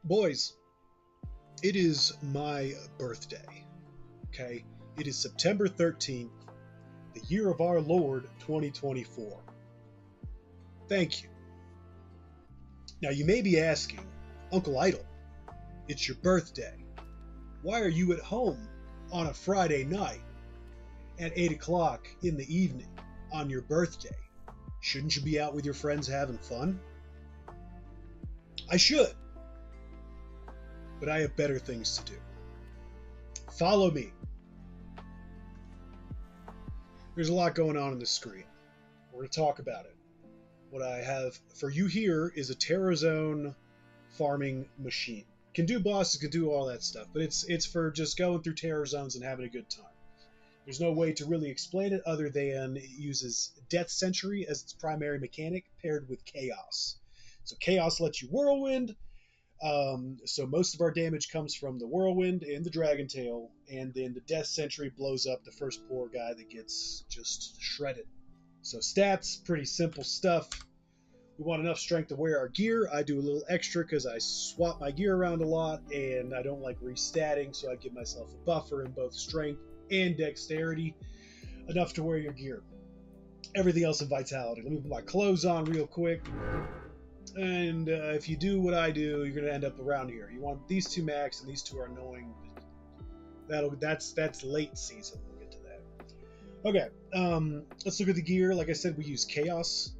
Boys, it is my birthday. Okay? It is September 13th, the year of our Lord 2024. Thank you. Now, you may be asking, Uncle Idol, it's your birthday. Why are you at home on a Friday night at 8 o'clock in the evening on your birthday? Shouldn't you be out with your friends having fun? I should, but I have better things to do. Follow me. There's a lot going on this screen. We're going to talk about it. What I have for you here is a TerraZone farming machine. Can do bosses, can do all that stuff, but it's for just going through Terror Zones and having a good time. There's no way to really explain it other than it uses Death Century as its primary mechanic paired with Chaos. So Chaos lets you Whirlwind, so most of our damage comes from the Whirlwind and the Dragon Tail, and then the Death Century blows up the first poor guy that gets just shredded. So stats, pretty simple stuff. We want enough strength to wear our gear. I do a little extra because I swap my gear around a lot, and I don't like restatting, so I give myself a buffer in both strength and dexterity, enough to wear your gear. Everything else in vitality. Let me put my clothes on real quick. And if you do what I do, you're going to end up around here. You want these two max, and these two are annoying. That's late season. We'll get to that. Okay, let's look at the gear. Like I said, we use Chaos.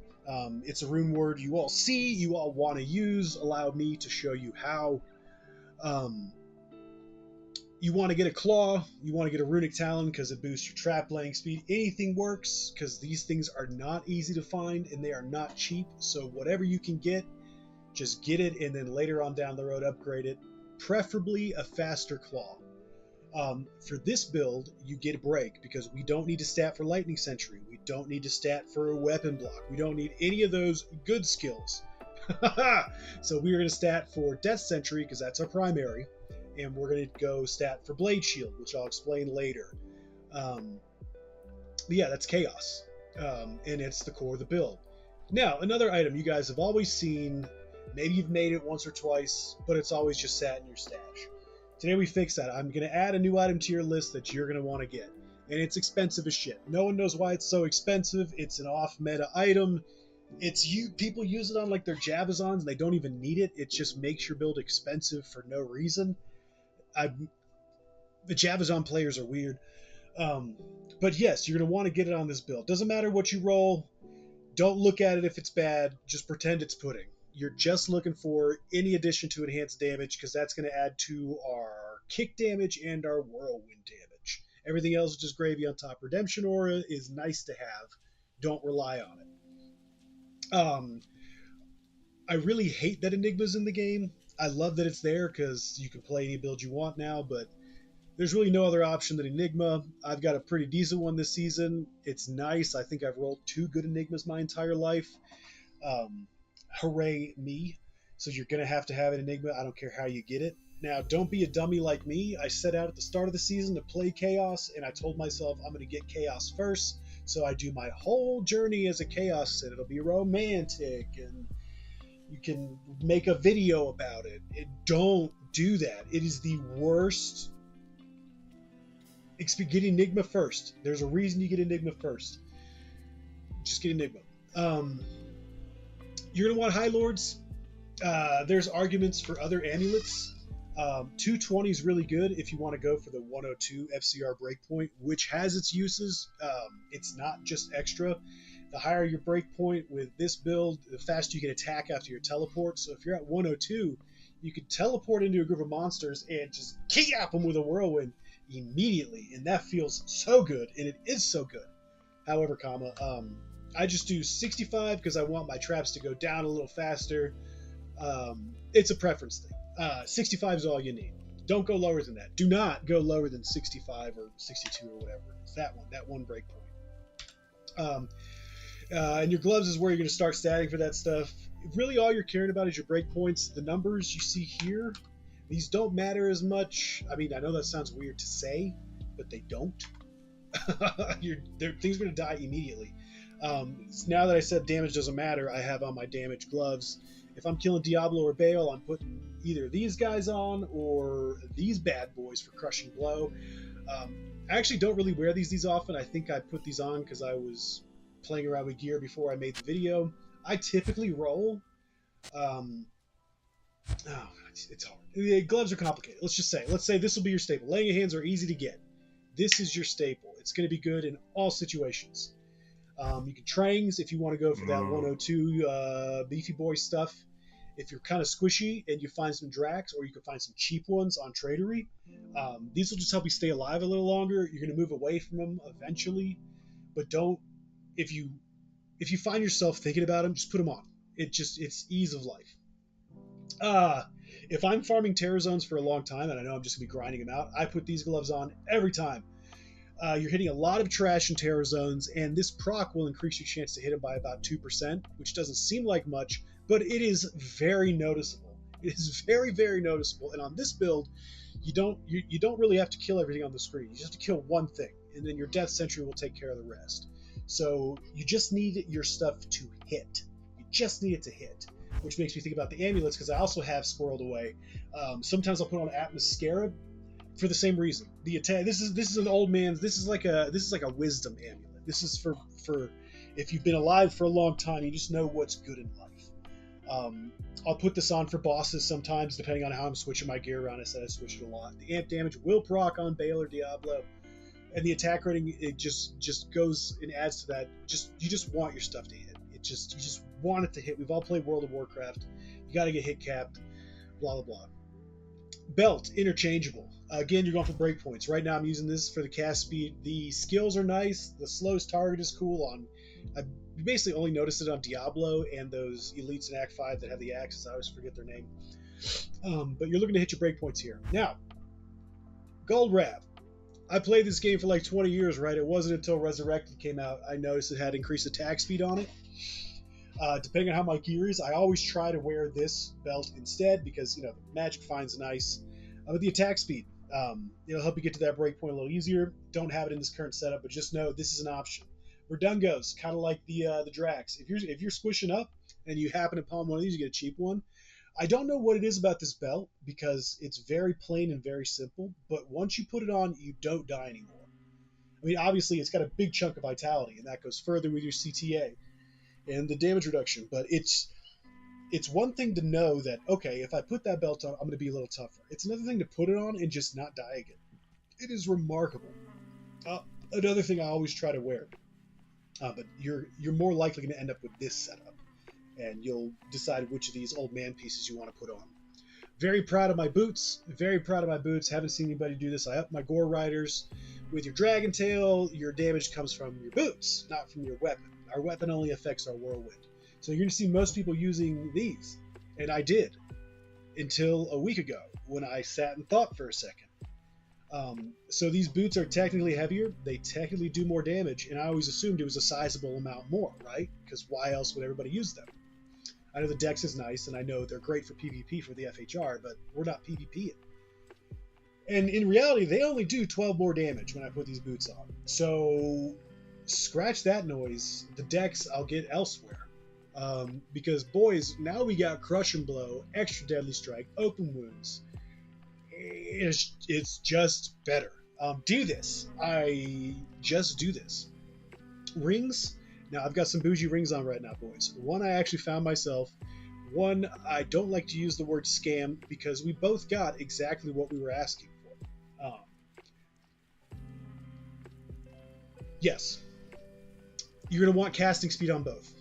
It's a rune word you all see, you all want to use. Allow me to show you how. You want to get a Claw, you want to get a Runic Talon because it boosts your trap laying speed. Anything works because these things are not easy to find and they are not cheap. So whatever you can get, just get it, and then later on down the road upgrade it. Preferably a faster Claw. For this build, you get a break because we don't need to stat for Lightning Sentry. We don't need to stat for a Weapon Block. We don't need any of those good skills. So we're going to stat for Death Sentry because that's our primary. And we're going to go stat for Blade Shield, which I'll explain later. But yeah, that's Chaos. And it's the core of the build. Now, another item you guys have always seen. Maybe you've made it once or twice, but it's always just sat in your stash. Today we fix that. I'm going to add a new item to your list that you're going to want to get. And it's expensive as shit. No one knows why it's so expensive. It's an off-meta item. People use it on like their Javazons, and they don't even need it. It just makes your build expensive for no reason. The Javazon players are weird. But yes, you're going to want to get it on this build. Doesn't matter what you roll. Don't look at it if it's bad. Just pretend it's pudding. You're just looking for any addition to enhanced damage because that's going to add to our kick damage and our whirlwind damage. Everything else is just gravy on top. Redemption Aura is nice to have. Don't rely on it. I really hate that Enigma's in the game. I love that it's there because you can play any build you want now, but there's really no other option than Enigma. I've got a pretty decent one this season. It's nice. I think I've rolled 2 good Enigmas my entire life. Hooray me. So you're going to have an Enigma. I don't care how you get it. Now, don't be a dummy like me. I set out at the start of the season to play Chaos, and I told myself I'm going to get Chaos first. So I do my whole journey as a Chaos Sid. It'll be romantic, and you can make a video about it. Don't do that. It is the worst. Get Enigma first. There's a reason you get Enigma first. Just get Enigma. You're going to want High Lords. There's arguments for other amulets. 220 is really good if you want to go for the 102 FCR breakpoint, which has its uses. It's not just extra. The higher your breakpoint with this build, the faster you can attack after your teleport. So if you're at 102, you can teleport into a group of monsters and just keyap them with a whirlwind immediately, and that feels so good, and it is so good. However, I just do 65 because I want my traps to go down a little faster. It's a preference thing. 65 is all you need. Don't go lower than that. Do not go lower than 65 or 62 or whatever. It's that one breakpoint. And your gloves is where you're going to start statting for that stuff. Really all you're caring about is your breakpoints. The numbers you see here, these don't matter as much. I mean, I know that sounds weird to say, but they don't. Things are going to die immediately. Now that I said damage doesn't matter, I have on my damage gloves, If I'm killing Diablo or Bale, I'm putting either these guys on or these bad boys for Crushing Blow. I actually don't really wear these often. I think I put these on because I was playing around with gear before I made the video. I typically roll. Oh, it's hard. The gloves are complicated. Let's say this will be your staple. Laying hands are easy to get. This is your staple. It's going to be good in all situations. You can trangs if you want to go for that 102 beefy boy stuff. If you're kind of squishy and you find some Drax, or you can find some cheap ones on Tradery, these will just help you stay alive a little longer. You're going to move away from them eventually, but don't. If you find yourself thinking about them, just put them on. It's ease of life. If I'm farming Terror Zones for a long time and I know I'm just going to be grinding them out, I put these gloves on every time. You're hitting a lot of trash in Terror Zones, and this proc will increase your chance to hit them by about 2%, which doesn't seem like much, but it is very noticeable. It is very, very noticeable. And on this build, you don't really have to kill everything on the screen. You just have to kill one thing, and then your Death Sentry will take care of the rest. So you just need your stuff to hit. You just need it to hit, which makes me think about the amulets, because I also have squirreled away. Sometimes I'll put on Atmos Scarab for the same reason. The attack. This is an old man's. This is like a wisdom amulet. This is for if you've been alive for a long time, you just know what's good in life. I'll put this on for bosses sometimes, depending on how I'm switching my gear around. I said I switch it a lot. The amp damage will proc on Bale or Diablo, and the attack rating, it just goes and adds to that. You just want your stuff to hit. You just want it to hit. We've all played World of Warcraft. You got to get hit capped. Blah blah blah. Belt interchangeable. Again, you're going for breakpoints. Right now, I'm using this for the cast speed. The skills are nice. The slowest target is cool. I basically only noticed it on Diablo and those elites in Act 5 that have the axes. I always forget their name. But you're looking to hit your breakpoints here. Now, Gold Rab. I played this game for like 20 years, right? It wasn't until Resurrected came out I noticed it had increased attack speed on it. Depending on how my gear is, I always try to wear this belt instead because, the magic fine's nice. With the attack speed, it'll help you get to that breakpoint a little easier. Don't have it in this current setup, but just know this is an option. Verdungos, kind of like the Drax. If you're squishing up and you happen to palm one of these, you get a cheap one. I don't know what it is about this belt because it's very plain and very simple, but once you put it on, you don't die anymore. I mean, obviously, it's got a big chunk of vitality, and that goes further with your CTA and the damage reduction, but it's one thing to know that, okay, if I put that belt on, I'm going to be a little tougher. It's another thing to put it on and just not die again. It is remarkable. Another thing I always try to wear, but you're more likely going to end up with this setup, and you'll decide which of these old man pieces you want to put on. Very proud of my boots. Very proud of my boots. Haven't seen anybody do this. I up my Gore Riders. With your Dragon Tail, your damage comes from your boots, not from your weapon. Our weapon only affects our Whirlwind. So you're going to see most people using these. And I did. Until a week ago, when I sat and thought for a second. So these boots are technically heavier. They technically do more damage. And I always assumed it was a sizable amount more, right? Because why else would everybody use them? I know the Dex is nice, and I know they're great for PvP for the FHR, but we're not PvPing. And in reality, they only do 12 more damage when I put these boots on. So scratch that noise. The Dex I'll get elsewhere. Because, boys, now we got Crush and Blow, Extra Deadly Strike, Open Wounds. It's just better. Do this. Just do this. Rings. Now, I've got some bougie rings on right now, boys. One I actually found myself. One, I don't like to use the word scam because we both got exactly what we were asking for. Yes. You're going to want casting speed on both.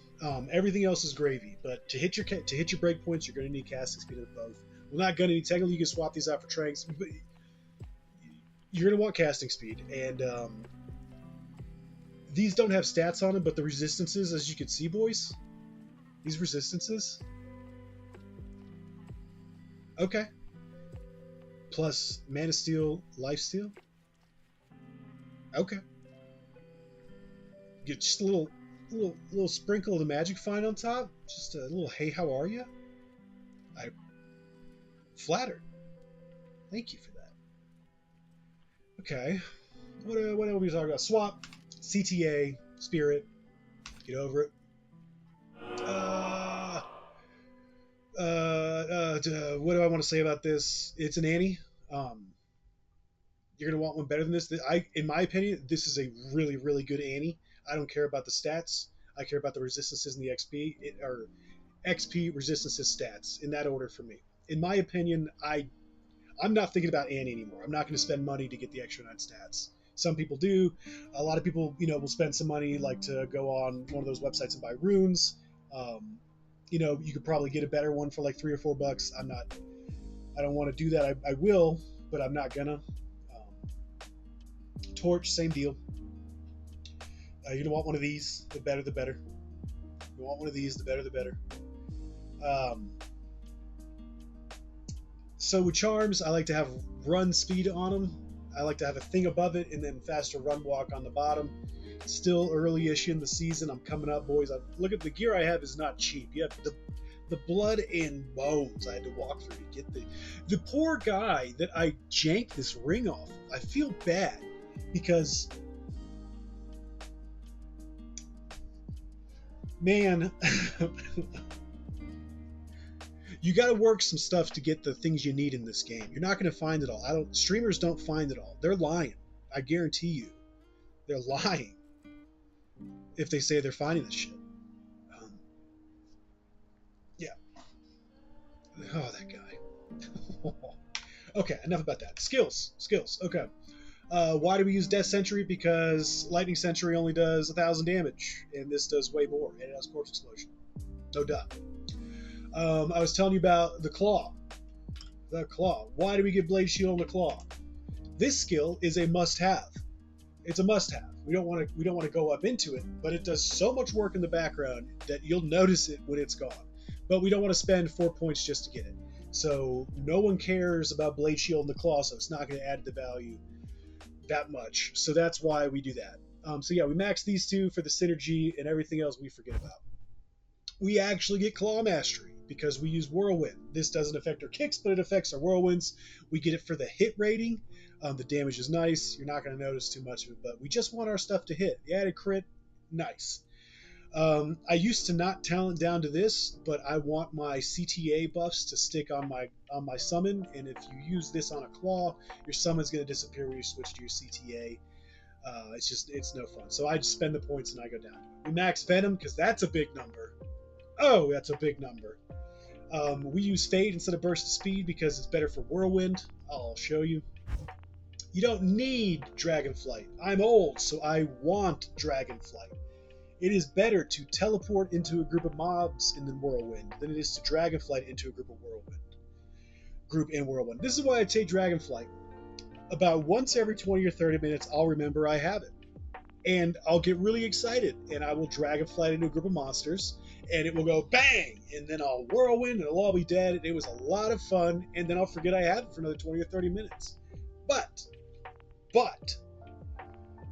Everything else is gravy, but to hit your breakpoints, you're going to need casting speed on both. Well, not going to need. Technically, you can swap these out for tranks, but you're going to want casting speed. And these don't have stats on them, but the resistances, as you can see, boys, these resistances. Okay. Plus Mana Steel, Life Steal. Okay. Get just a little sprinkle of the Magic Find on top. Just a little hey, how are you? I'm flattered. Thank you for that. Okay. What are we talking about? Swap, CTA, Spirit. Get over it. What do I want to say about this? It's an Annie. You're gonna want one better than this. In my opinion, this is a really, really good Annie. I don't care about the stats. I care about the resistances and the or XP resistances stats in that order for me. In my opinion, I'm not thinking about Annie anymore. I'm not going to spend money to get the extra 9 stats. Some people do. A lot of people, will spend some money like to go on one of those websites and buy runes. Um, you could probably get a better one for like $3 or $4. I don't want to do that. I will, but I'm not gonna. Torch, same deal. You're gonna want one of these. The better, the better. You want one of these. The better, the better. Um, so with charms, I like to have run speed on them. I like to have a thing above it and then faster run walk on the bottom. Still early-ish in the season. I'm coming up, boys. Look at the gear I have is not cheap. You have the blood and bones I had to walk through to get the poor guy that I janked this ring off. I feel bad because, man, you got to work some stuff to get the things you need in this game. You're not going to find it all. Streamers don't find it all. They're lying. I guarantee you, they're lying if they say they're finding this shit. Yeah. Oh, that guy. Okay, enough about that. Skills. Okay. Why do we use Death Sentry? Because Lightning Sentry only does 1,000 damage, and this does way more, and it has Corpse Explosion. No doubt. I was telling you about the Claw. The Claw. Why do we get Blade Shield and the Claw? This skill is a must-have. It's a must-have. We don't want to go up into it, but it does so much work in the background that you'll notice it when it's gone. But we don't want to spend 4 points just to get it. So no one cares about Blade Shield and the Claw, so it's not going to add the value that much. So that's why we do that. So yeah, we max these two for the synergy, and everything else we forget about. We actually get Claw Mastery because we use Whirlwind. This doesn't affect our kicks, but it affects our Whirlwinds. We get it for the hit rating. The damage is nice. You're not going to notice too much of it, but we just want our stuff to hit. The added crit, nice. I used to not talent down to this, but I want my CTA buffs to stick on my summon, and if you use this on a Claw, your summon's going to disappear when you switch to your CTA. It's no fun. So I just spend the points and I go down. We max Venom because that's a big number. Oh, that's a big number. We use Fade instead of Burst of Speed because it's better for Whirlwind. I'll show you. You don't need Dragonflight. I'm old, so I want Dragonflight. It is better to teleport into a group of mobs in the Whirlwind than it is to Dragonflight into a group in Whirlwind. This is why I take Dragonflight. About once every 20 or 30 minutes, I'll remember I have it. And I'll get really excited, and I will Dragonflight into a group of monsters, and it will go bang, and then I'll Whirlwind, and it'll all be dead, and it was a lot of fun, and then I'll forget I have it for another 20 or 30 minutes. But,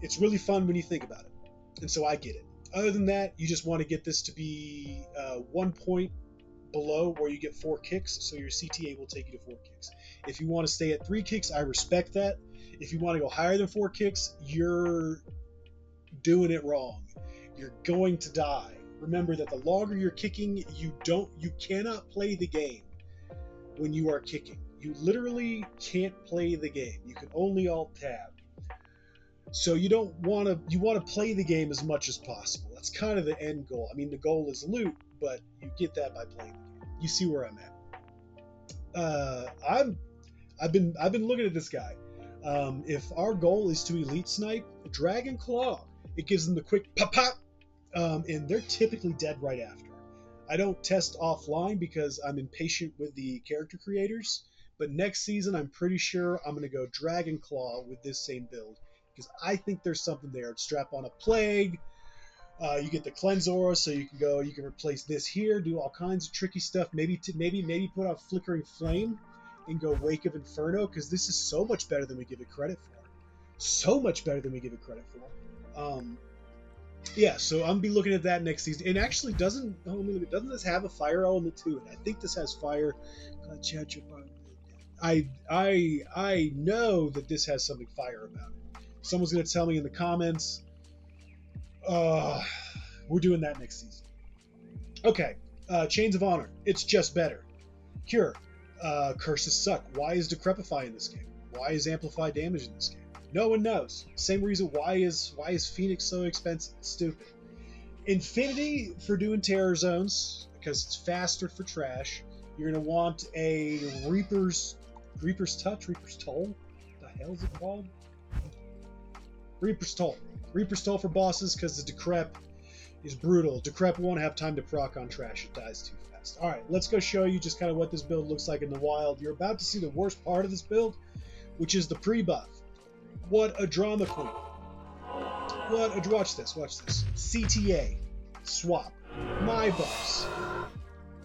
it's really fun when you think about it, and so I get it. Other than that, you just want to get this to be 1 point below where you get 4 kicks, so your CTA will take you to 4 kicks. If you want to stay at 3 kicks, I respect that. If you want to go higher than 4 kicks, you're doing it wrong. You're going to die. Remember that the longer you're kicking, you cannot play the game when you are kicking. You literally can't play the game. You can only Alt-Tab. So you want to play the game as much as possible. That's kind of the end goal. I mean, the goal is loot, but you get that by playing the game. You see where I'm at. I've been looking at this guy. If our goal is to elite snipe, Dragon Claw, it gives them the quick pop pop, and they're typically dead right after. I don't test offline because I'm impatient with the character creators, but next season I'm pretty sure I'm going to go Dragon Claw with this same build because I think there's something there. Strap on a Plague, you get the Cleanse Aura, so you can replace this here, do all kinds of tricky stuff. Maybe put out Flickering Flame and go Wake of Inferno, because this is so much better than we give it credit for. So much better than we give it credit for. Yeah, so I'm gonna be looking at that next season. And actually, doesn't this have a fire element to it? I think this has fire. I know that this has something fire about it. Someone's gonna tell me in the comments. We're doing that next season. Okay, Chains of Honor. It's just better. Cure. Curses suck. Why is Decrepify in this game? Why is Amplify damage in this game? No one knows. Same reason why is Phoenix so expensive? It's stupid. Infinity for doing terror zones, because it's faster for trash. You're gonna want a Reaper's Touch, Reaper's Toll. What the hell is it called? Reaper's Toll. Reaper's Toll for bosses, because the Decrep is brutal. Decrep won't have time to proc on trash. It dies too fast. Alright, let's go show you just kind of what this build looks like in the wild. You're about to see the worst part of this build, which is the pre-buff. What a drama queen. Watch this. CTA. Swap. My buffs.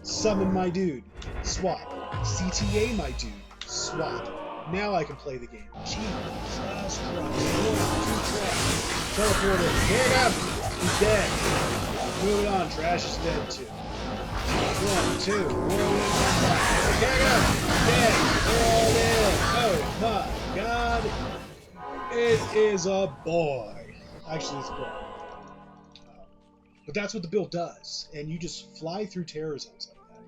Summon my dude. Swap. CTA my dude. Swap. Now I can play the game. Jesus Christ. 1, 2 trash. Teleport in. Hang up. He's dead. Moving on. Trash is dead too. 1, 2. Whirl in. Hang up. Dead. They're all in. Oh my god. It is a boy. Actually, it's a girl. But that's what the build does. And you just fly through terror zones like that.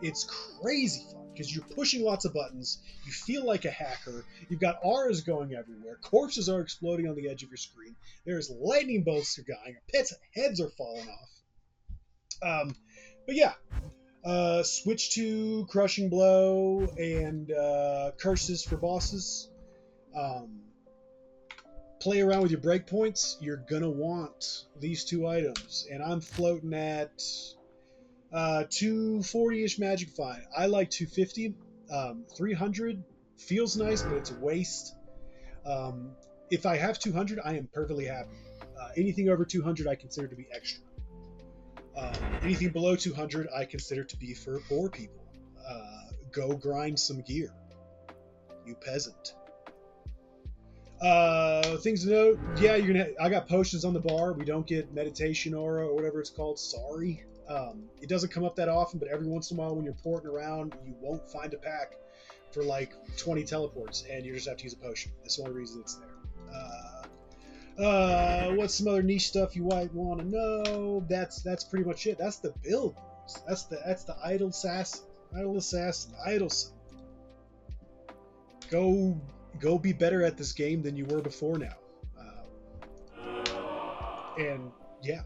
It's crazy fun because you're pushing lots of buttons. You feel like a hacker. You've got auras going everywhere. Corpses are exploding on the edge of your screen. There's lightning bolts are going. Pets' heads are falling off. But yeah. Switch to Crushing Blow and Curses for bosses. Play around with your breakpoints. You're gonna want these two items, and I'm floating at 240-ish magic fine. I like 250. 300 feels nice, but it's a waste. If I have 200, I am perfectly happy. Anything over 200, I consider to be extra. Anything below 200, I consider to be for poor people. Go grind some gear, you peasant. Things to note, yeah, I got potions on the bar. We don't get meditation aura or whatever it's called. Sorry. It doesn't come up that often, but every once in a while when you're porting around, you won't find a pack for like 20 teleports, and you just have to use a potion. That's the only reason it's there. What's some other niche stuff you might want to know? That's pretty much it. That's the build. That's the idle assassin. Go be better at this game than you were before now. And yeah.